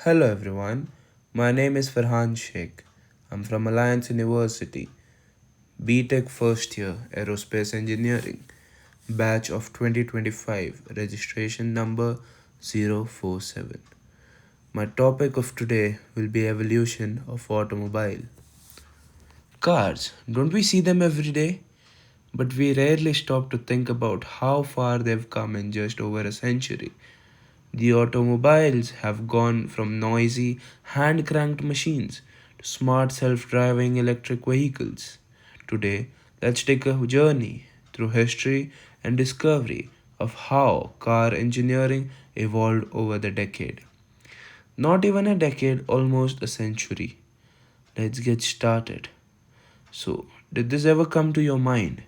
Hello everyone, my name is Farhan Sheikh. I'm from Alliance University, BTech first year, Aerospace Engineering, batch of 2025, registration number 047. My topic of today will be evolution of automobile. Cars, don't we see them every day? But we rarely stop to think about how far they've come in just over a century. The automobiles have gone from noisy, hand cranked machines to smart self driving electric vehicles. Today, let's take a journey through history and discovery of how car engineering evolved over the decade. Not even a decade, almost a century. Let's get started. So, did this ever come to your mind?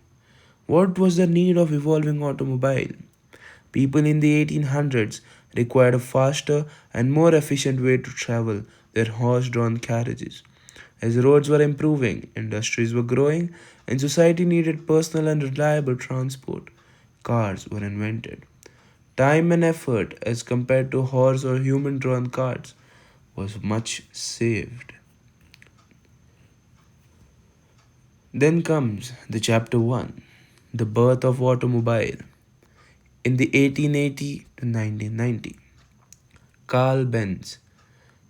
What was the need of evolving automobile? People in the 1800s required a faster and more efficient way to travel their horse drawn carriages. As roads were improving, industries were growing, and society needed personal and reliable transport, cars were invented. Time and effort, as compared to horse or human drawn carts, was much saved. Then comes the chapter 1, the birth of automobile. In the 1880 to 1990, Carl Benz,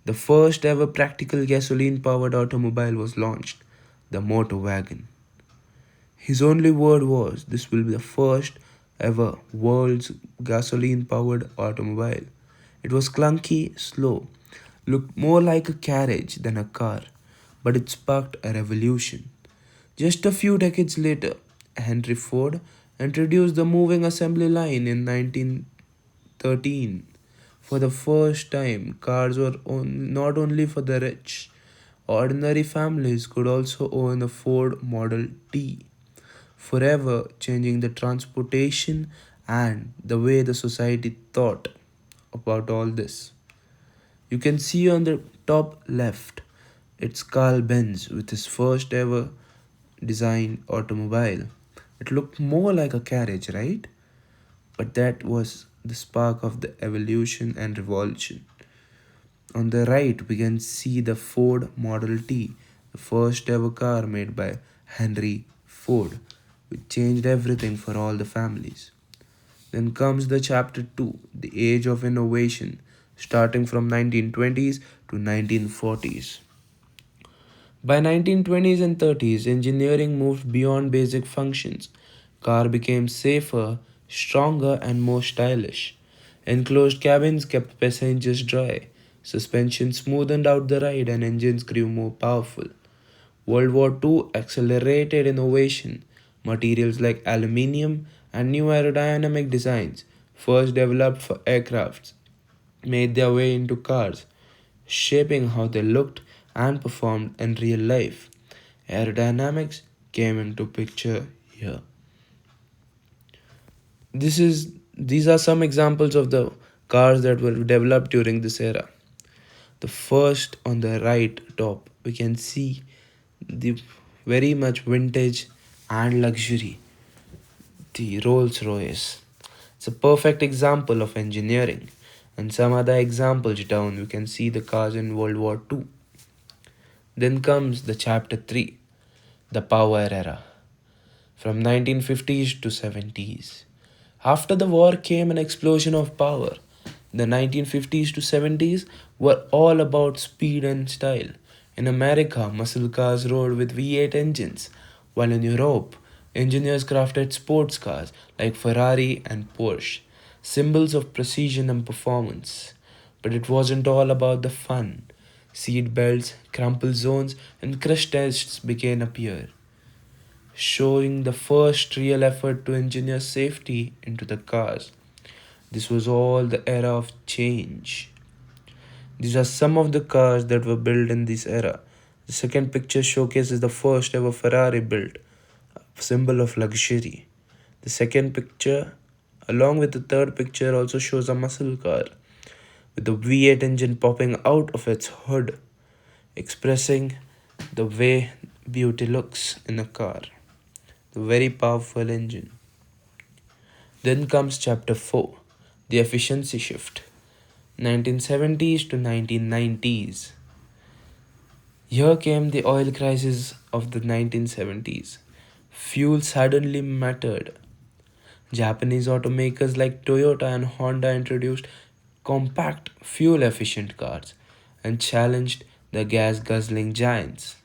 the first ever practical gasoline powered automobile, was launched, the motor wagon. His only word was, "This will be the first ever world's gasoline powered automobile." It was clunky, slow, looked more like a carriage than a car, but it sparked a revolution. Just a few decades later, Henry Ford introduced the moving assembly line in 1913. For the first time, cars were not only for the rich. Ordinary families could also own a Ford Model T, forever changing the transportation and the way the society thought about all this. You can see on the top left, it's Carl Benz with his first ever designed automobile. It looked more like a carriage, right? But that was the spark of the evolution and revolution. On the right, we can see the Ford Model T, the first ever car made by Henry Ford, which changed everything for all the families. Then comes the chapter 2, the age of innovation, starting from 1920s to 1940s. By 1920s and 30s, engineering moved beyond basic functions. Car became safer, stronger, and more stylish. Enclosed cabins kept passengers dry. Suspension smoothened out the ride and engines grew more powerful. World War II accelerated innovation. Materials like aluminium and new aerodynamic designs, first developed for aircrafts, made their way into cars, shaping how they looked and performed in real life. Aerodynamics came into picture here. These are some examples of the cars that were developed during this era. The first on the right top, we can see the very much vintage and luxury, the Rolls Royce. It's a perfect example of engineering. And some other examples down, we can see the cars in World War II. Then comes the chapter 3, the power era, from 1950s to 70s. After the war came an explosion of power. The 1950s to 70s were all about speed and style. In America, muscle cars rode with V8 engines, while in Europe, engineers crafted sports cars like Ferrari and Porsche, symbols of precision and performance. But it wasn't all about the fun. Seat belts, crumple zones, and crash tests began appear, showing the first real effort to engineer safety into the cars. This was all the era of change. These are some of the cars that were built in this era. The second picture showcases the first ever Ferrari built, a symbol of luxury. The second picture, along with the third picture, also shows a muscle car with the V8 engine popping out of its hood, expressing the way beauty looks in a car. The very powerful engine. Then comes chapter 4, the efficiency shift. 1970s to 1990s. Here came the oil crisis of the 1970s. Fuel suddenly mattered. Japanese automakers like Toyota and Honda introduced compact, fuel efficient cars and challenged the gas guzzling giants.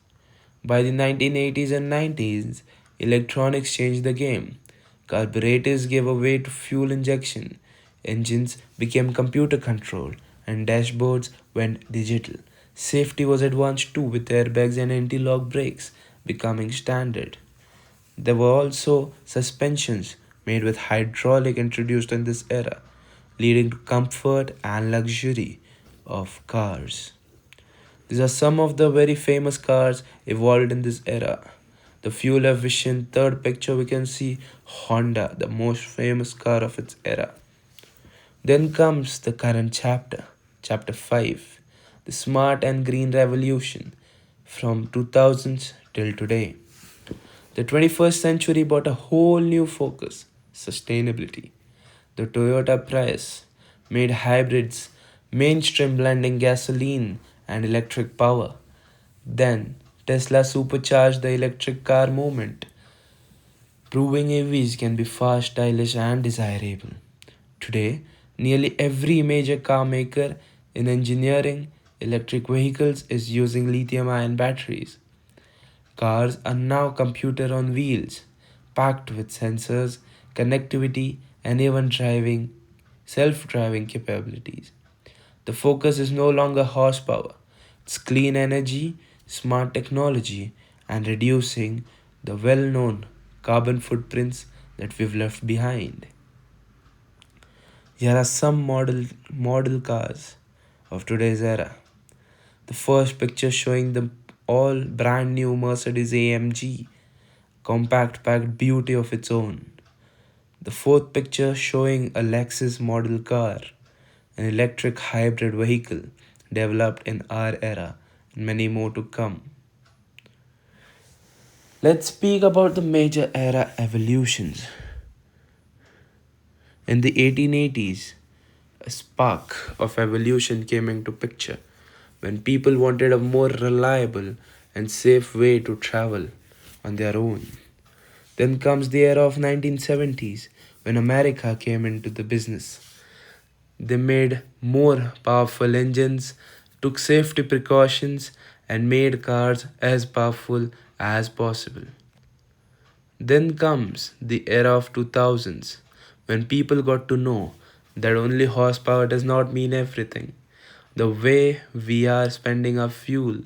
By the 1980s and 90s, electronics changed the game. Carburetors gave way to fuel injection, engines became computer controlled, and dashboards went digital. Safety was advanced too, with airbags and anti lock brakes becoming standard. There were also suspensions made with hydraulic introduced in this era, leading to comfort and luxury of cars. These are some of the very famous cars evolved in this era. The fuel efficient third picture we can see Honda, the most famous car of its era. Then comes the current chapter, chapter 5, the smart and green revolution from 2000s till today. The 21st century brought a whole new focus, sustainability. The Toyota Prius made hybrids mainstream, blending gasoline and electric power. Then Tesla supercharged the electric car movement, proving EVs can be fast, stylish, and desirable. Today, nearly every major car maker in engineering electric vehicles is using lithium ion batteries. Cars are now computer on wheels, packed with sensors, connectivity, and even driving self-driving capabilities. The focus is no longer horsepower, it's clean energy, smart technology, and reducing the well-known carbon footprints that we've left behind. Here are some model cars of today's era. The first picture showing the all brand new Mercedes AMG, compact packed beauty of its own. The fourth picture showing a Lexus model car, an electric hybrid vehicle developed in our era, and many more to come. Let's speak about the major era evolutions. In the 1880s, a spark of evolution came into picture when people wanted a more reliable and safe way to travel on their own. Then comes the era of 1970s when America came into the business. They made more powerful engines, took safety precautions, and made cars as powerful as possible. Then comes the era of 2000s when people got to know that only horsepower does not mean everything. The way we are spending our fuel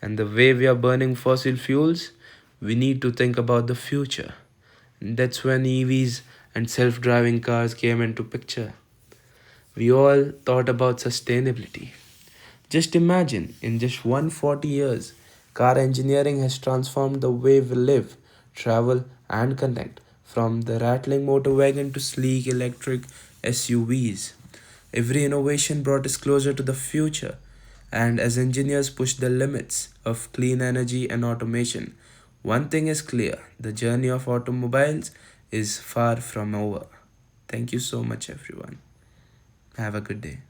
and the way we are burning fossil fuels, we need to think about the future. That's when EVs and self-driving cars came into picture. We all thought about sustainability. Just imagine, in just 140 years, car engineering has transformed the way we live, travel, and connect, from the rattling motor wagon to sleek electric SUVs. Every innovation brought us closer to the future, and as engineers push the limits of clean energy and automation, one thing is clear: the journey of automobiles is far from over. Thank you so much, everyone. Have a good day.